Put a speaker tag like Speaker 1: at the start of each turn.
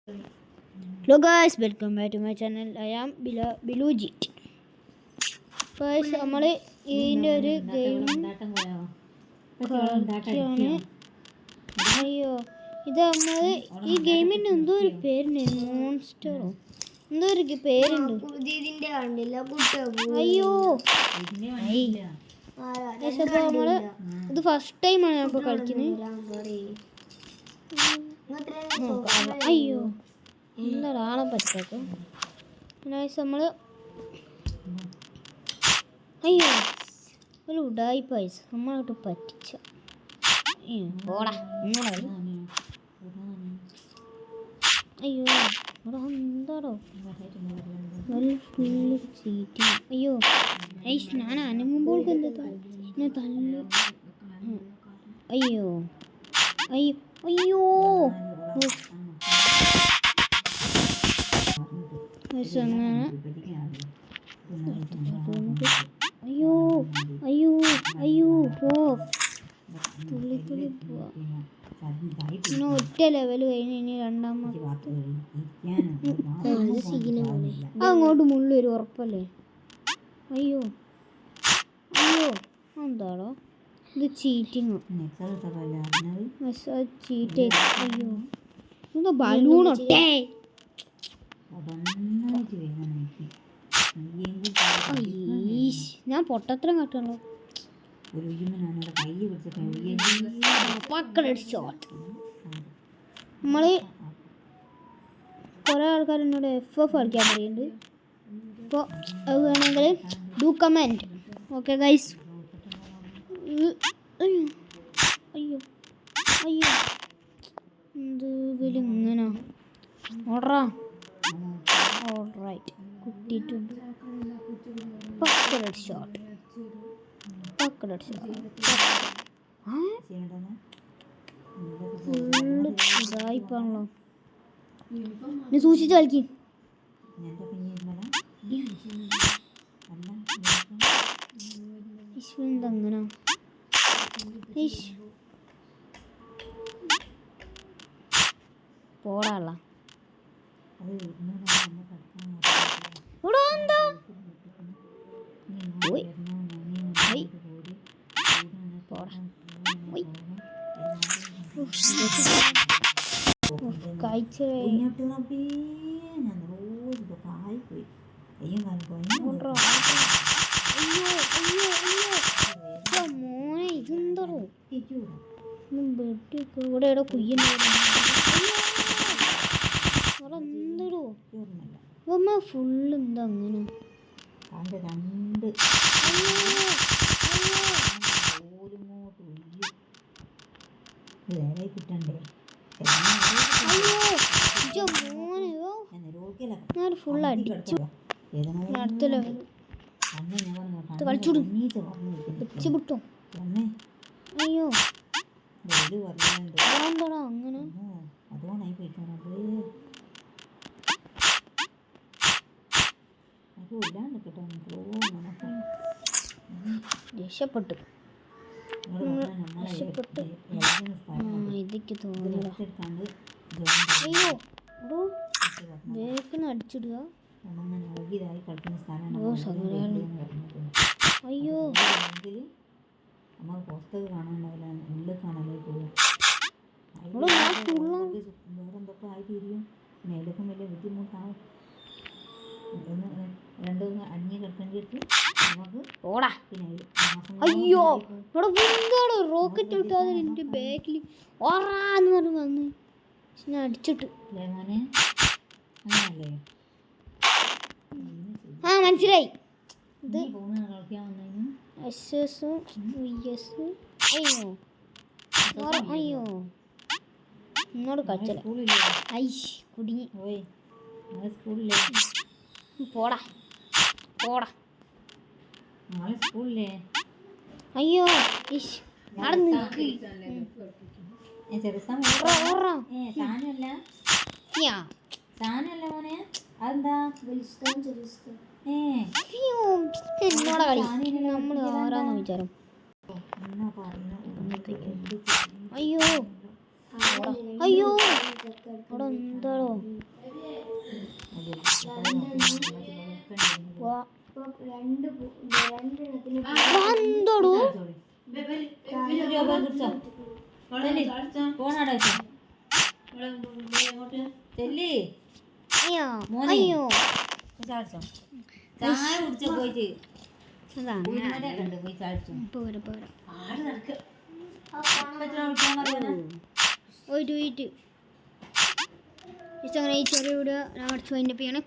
Speaker 1: Hello guys, welcome back to my channel. I am Bilujit. Guys, നമ്മൾ ഇതിൻ്റെ ഒരു game കളിക്കുകയാണ്. അയ്യോ, ഇത് നമ്മൾ ഈ ഗെയിമിൻ്റെ എന്തോ ഒരു പേരുണ്ട്, മോൺസ്റ്ററോ എന്തോ ഒരു പേരുണ്ട്. അയ്യോ അപ്പോൾ നമ്മൾ ഇത് ഫസ്റ്റ് ടൈമാണ് ഞാൻ ഇപ്പോൾ കളിക്കുന്നത്. അയ്യോ എന്താണ് ആളെ പറ്റാത്ത നമ്മൾ അയ്യോ ഒരു ഉടായി പൈസ നമ്മളോട്ട് പറ്റിച്ച പോടാ അയ്യോ എന്താടോ ഫുള്ള് ചീറ്റിങ്. അയ്യോ ഐസ് ഞാൻ അനങ്ങുമ്പോൾ എന്താ തല്ലു. അയ്യോ അയ്യോ അയ്യോ അയ്യോ അയ്യോ അയ്യോ പോ തുള്ളി തുള്ളി പോവാ. പിന്നെ ഒറ്റ ലെവൽ കഴിഞ്ഞ് ഇനി രണ്ടാമത്തെ അങ്ങോട്ട് മുള്ളി ഒരു ഉറപ്പല്ലേ. അയ്യോ അയ്യോ എന്താടോ ഇത് ചീറ്റിങ് ചീറ്റ്. അയ്യോ എന്താ ബലൂണൊട്ടേ ഞാൻ പൊട്ടത്രം കാട്ടണോ. നമ്മള് കുറെ ആൾക്കാർ എന്നോട് FF കളിക്കാൻ പറയുന്നുണ്ട്. അപ്പോൾ അത് വേണമെങ്കിൽ ഡു കമൻറ്റ്. Okay guys. അയ്യോ അയ്യോ എന്ത് ഇങ്ങനെ ഓർഡറാ. ഓൾറൈറ്റ് കുത്തിയിട്ടുണ്ട്. പക്കഡ് ഷോട്ട് ഫുള്ള് ഇതായിപ്പാണല്ലോ. നീ സൂക്ഷിച്ച് കളിക്കും. എന്തങ്ങനെ പോടാള്ള മോനെ ഇതെന്തോ ഇവിടെ എവിടെ കുയ്യണ്ടോ അമ്മ ഫുള്ള് എന്താ അങ്ങനെ. ഞാൻ ഫുള്ള് അടിച്ചു. അടുത്ത ലെവൽ കളിച്ചുവിടും വെച്ച് വിട്ടോ. അയ്യോ എന്താടാ അങ്ങനെ. രക്ഷപ്പെട്ടു ഇതൊക്കെ തോന്നില്ല. അയ്യോ ബേക്കിന് അടിച്ചിടുക. അയ്യോ
Speaker 2: വേറെന്തൊക്കെ ആയി തീരും. മേലൊക്കെ വലിയ ബുദ്ധിമുട്ടാവും. രണ്ടൊന്ന് അടിഞ്ഞ് കിടക്കേണ്ടിട്ട് നമുക്ക്
Speaker 1: ഓടാ. അയ്യോ ഇവിടെ എന്താണ് റോക്കറ്റ് വിട്ടാതെ എൻ്റെ ബാക്കിൽ ഓറാന്ന് പറഞ്ഞ് വന്ന് ഞാൻ അടിച്ചിട്ട്. ആ മനസ്സിലായി. ഇത് SS VS. അയ്യോ അയ്യോ ഇങ്ങോട്ട് കളിച്ചല്ല. ഐഷ് കുടുങ്ങി. പോടാ പോടാ. അയ്യോ അവിടെ നിൽക്ക്. എന്നോടാ കളി. നമ്മൾ ആരാന്ന് വിചാരം. അയ്യോ അയ്യോ അവിടെ എന്താണോ എന്തോടോ അയ്യോ അയ്യോ
Speaker 2: ചായ കുടിച്ചോ പോയിട്ട്
Speaker 1: അതാണ്
Speaker 2: പോയി ചാടിച്ചു
Speaker 1: പോരാ പോരാ
Speaker 2: ആട് നടക്കുക
Speaker 1: പോയിട്ട് അങ്ങനെ ഈ ചെറിയ വീഡിയോ ഞാൻ അടുത്ത് വൈൻഡപ്പ് ചെയ്യണം.